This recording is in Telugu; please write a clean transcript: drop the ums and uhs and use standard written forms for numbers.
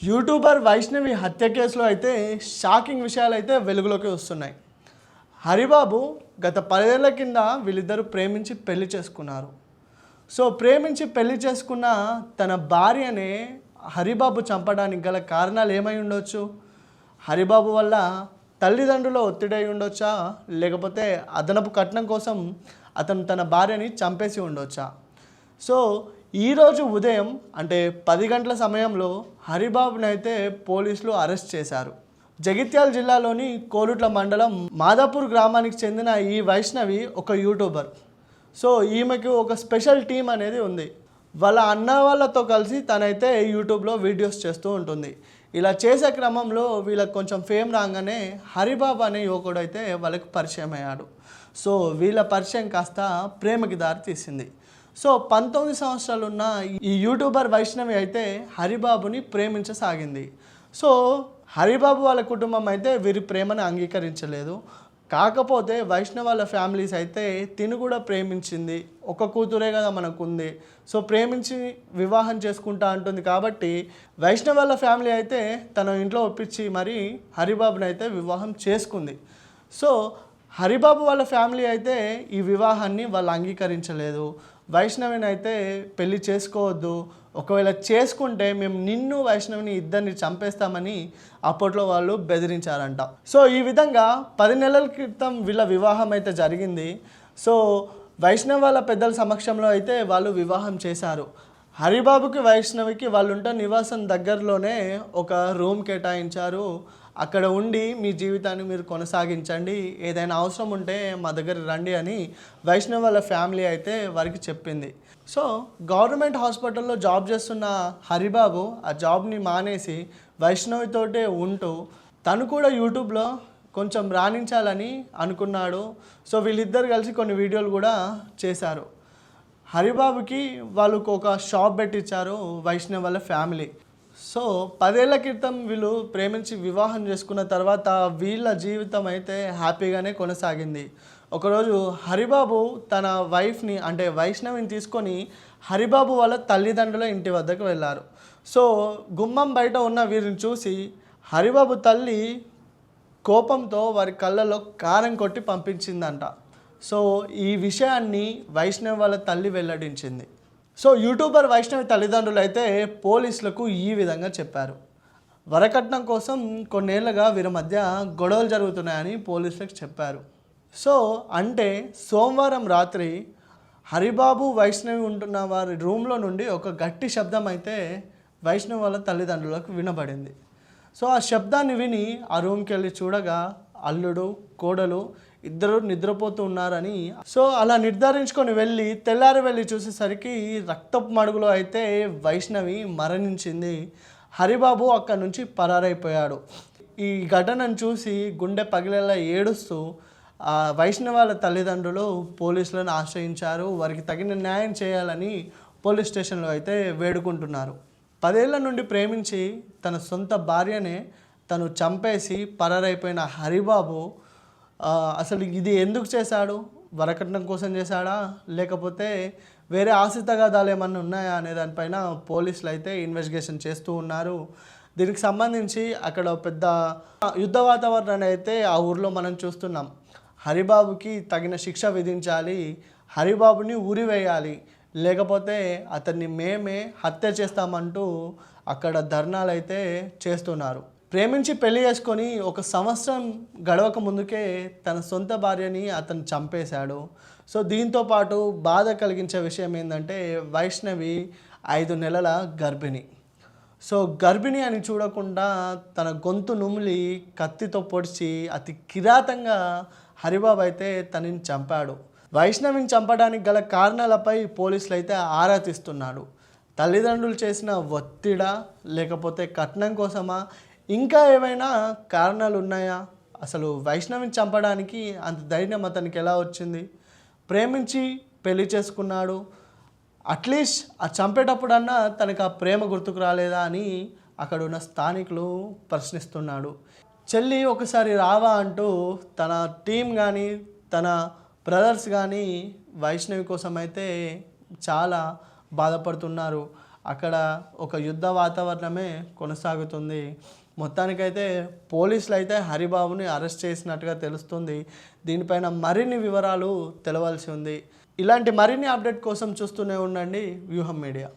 యూట్యూబర్ వైష్ణవి హత్య కేసులో అయితే షాకింగ్ విషయాలు అయితే వెలుగులోకి వస్తున్నాయి. హరిబాబు గత 10 ఏళ్ల కింద వీళ్ళిద్దరూ ప్రేమించి పెళ్లి చేసుకున్నారు. సో ప్రేమించి పెళ్లి చేసుకున్న తన భార్యనే హరిబాబు చంపడానికి గల కారణాలు ఏమై ఉండొచ్చు? హరిబాబు వల్ల తల్లిదండ్రుల ఒత్తిడి ఉండొచ్చా, లేకపోతే అదనపు కట్నం కోసం అతను తన భార్యని చంపేసి ఉండొచ్చా? సో ఈరోజు ఉదయం అంటే 10 గంటల సమయంలో హరిబాబుని అయితే పోలీసులు అరెస్ట్ చేశారు. జగిత్యాల జిల్లాలోని కోరుట్ల మండలం మాదాపూర్ గ్రామానికి చెందిన ఈ వైష్ణవి ఒక యూట్యూబర్. సో ఈమెకు ఒక స్పెషల్ టీం అనేది ఉంది. వాళ్ళ అన్న వాళ్ళతో కలిసి తనైతే యూట్యూబ్లో వీడియోస్ చేస్తూ ఉంటుంది. ఇలా చేసే క్రమంలో వీళ్ళకి కొంచెం ఫేమ్ రాగానే హరిబాబు అనే యువకుడు అయితే వాళ్ళకి పరిచయం అయ్యాడు. సో వీళ్ళ పరిచయం కాస్త ప్రేమకి దారి తీసింది. సో 19 సంవత్సరాలు ఉన్న ఈ యూట్యూబర్ వైష్ణవి అయితే హరిబాబుని ప్రేమించసాగింది. సో హరిబాబు వాళ్ళ కుటుంబం అయితే వీరి ప్రేమను అంగీకరించలేదు. కాకపోతే వైష్ణవ్ వాళ్ళ ఫ్యామిలీస్ అయితే తిను కూడా ప్రేమించింది, ఒక కూతురే కదా మనకుంది, సో ప్రేమించి వివాహం చేసుకుంటా అంటుంది. కాబట్టి వైష్ణవ్ వాళ్ళ ఫ్యామిలీ అయితే తన ఇంట్లో ఒప్పించి మరి హరిబాబుని అయితే వివాహం చేసుకుంది. సో హరిబాబు వాళ్ళ ఫ్యామిలీ అయితే ఈ వివాహాన్ని వాళ్ళు అంగీకరించలేదు. వైష్ణవిని అయితే పెళ్లి చేసుకోవద్దు, ఒకవేళ చేసుకుంటే మేము నిన్ను వైష్ణవిని ఇద్దరిని చంపేస్తామని అప్పట్లో వాళ్ళు బెదిరించారంట. సో ఈ విధంగా 10 నెలల క్రితం వీళ్ళ వివాహం అయితే జరిగింది. సో వైష్ణవ్ వాళ్ళ పెద్దల సమక్షంలో అయితే వాళ్ళు వివాహం చేశారు. హరిబాబుకి వైష్ణవికి వాళ్ళు ఉంటున్న నివాసం దగ్గరలోనే ఒక రూమ్ కేటాయించారు. అక్కడ ఉండి మీ జీవితాన్ని మీరు కొనసాగించండి, ఏదైనా అవసరం ఉంటే మా దగ్గర రండి అని వైష్ణవ్ వాళ్ళ ఫ్యామిలీ అయితే వారికి చెప్పింది. సో గవర్నమెంట్ హాస్పిటల్లో జాబ్ చేస్తున్న హరిబాబు ఆ జాబ్ని మానేసి వైష్ణవితోటే ఉంటూ తను కూడా యూట్యూబ్లో కొంచెం రాణించాలని అనుకున్నాడు. సో వీళ్ళిద్దరు కలిసి కొన్ని వీడియోలు కూడా చేశారు. హరిబాబుకి వాళ్ళకు ఒక షాప్ పెట్టించారు వైష్ణవ్ వాళ్ళ ఫ్యామిలీ. సో 10 ఏళ్ల క్రితం వీళ్ళు ప్రేమించి వివాహం చేసుకున్న తర్వాత వీళ్ళ జీవితం అయితే హ్యాపీగానే కొనసాగింది. ఒకరోజు హరిబాబు తన వైఫ్ని అంటే వైష్ణవిని తీసుకొని హరిబాబు వాళ్ళ తల్లిదండ్రుల ఇంటి వద్దకు వెళ్ళారు. సో గుమ్మం బయట ఉన్న వీరిని చూసి హరిబాబు తల్లి కోపంతో వారి కళ్ళలో కారం కొట్టి పంపించిందంట. సో ఈ విషయాన్ని వైష్ణవి వాళ్ళ తల్లి వెల్లడించింది. సో యూట్యూబర్ వైష్ణవి తల్లిదండ్రులు అయితే పోలీసులకు ఈ విధంగా చెప్పారు. వరకట్నం కోసం కొన్నేళ్లుగా వీరి మధ్య గొడవలు జరుగుతున్నాయని పోలీసులకు చెప్పారు. సో అంటే సోమవారం రాత్రి హరిబాబు వైష్ణవి ఉంటున్న వారి రూమ్లో నుండి ఒక గట్టి శబ్దం అయితే వైష్ణవి వాళ్ళ తల్లిదండ్రులకు వినబడింది. సో ఆ శబ్దాన్ని విని ఆ రూమ్కి వెళ్ళి చూడగా అల్లుడు కోడలు ఇద్దరు నిద్రపోతూ ఉన్నారని, సో అలా నిర్ధారించుకొని తెల్లారి వెళ్ళి చూసేసరికి రక్తపు మడుగులో అయితే వైష్ణవి మరణించింది. హరిబాబు అక్కడి నుంచి పరారైపోయాడు. ఈ ఘటనను చూసి గుండె పగిలేలా ఏడుస్తూ వైష్ణవి వాళ్ళ తల్లిదండ్రులు పోలీసులను ఆశ్రయించారు. వారికి తగిన న్యాయం చేయాలని పోలీస్ స్టేషన్లో అయితే వేడుకుంటున్నారు. 10 ఏళ్ల నుండి ప్రేమించి తన సొంత భార్యనే తను చంపేసి పరారైపోయిన హరిబాబు అసలు ఇది ఎందుకు చేశాడు? వరకట్నం కోసం చేశాడా, లేకపోతే వేరే ఆస్తి తగాదాలు ఏమన్నా ఉన్నాయా అనే దానిపైన పోలీసులు అయితే ఇన్వెస్టిగేషన్ చేస్తూ ఉన్నారు. దీనికి సంబంధించి అక్కడ పెద్ద యుద్ధ వాతావరణాన్ని అయితే ఆ ఊర్లో మనం చూస్తున్నాం. హరిబాబుకి తగిన శిక్ష విధించాలి, హరిబాబుని ఉరివేయాలి, లేకపోతే అతన్ని మేమే హత్య చేస్తామంటూ అక్కడ ధర్నాలు అయితే చేస్తున్నారు. ప్రేమించి పెళ్లి చేసుకొని 1 సంవత్సరం గడవక ముందుకే తన సొంత భార్యని అతను చంపేశాడు. సో దీంతోపాటు బాధ కలిగించే విషయం ఏంటంటే వైష్ణవి 5 నెలల గర్భిణి. సో గర్భిణి అని చూడకుండా తన గొంతు నుమిలి కత్తితో పొడిచి అతి కిరాతంగా హరిబాబు అయితే తనని చంపాడు. వైష్ణవిని చంపడానికి గల కారణాలపై పోలీసులు అయితే ఆరా తీస్తున్నాడు. తల్లిదండ్రులు చేసిన ఒత్తిడా, లేకపోతే కట్నం కోసమా, ఇంకా ఏమైనా కారణాలు ఉన్నాయా? అసలు వైష్ణవిని చంపడానికి అంత ధైర్యం అతనికి ఎలా వచ్చింది? ప్రేమించి పెళ్లి చేసుకున్నాడు, అట్లీస్ట్ ఆ చంపేటప్పుడన్నా తనకు ఆ ప్రేమ గుర్తుకు రాలేదా అని అక్కడ ఉన్న స్థానికులు ప్రశ్నిస్తున్నాడు. చెల్లి ఒకసారి రావా అంటూ తన టీం కానీ తన బ్రదర్స్ కానీ వైష్ణవి కోసం అయితే చాలా బాధపడుతున్నారు. అక్కడ ఒక యుద్ధ వాతావరణమే కొనసాగుతుంది. మొత్తానికైతే పోలీసులు అయితే హరిబాబుని అరెస్ట్ చేసినట్టుగా తెలుస్తుంది. దీనిపైన మరిన్ని వివరాలు తెలవాల్సి ఉంది. ఇలాంటి మరిన్ని అప్డేట్ కోసం చూస్తూనే ఉండండి వ్యూహం మీడియా.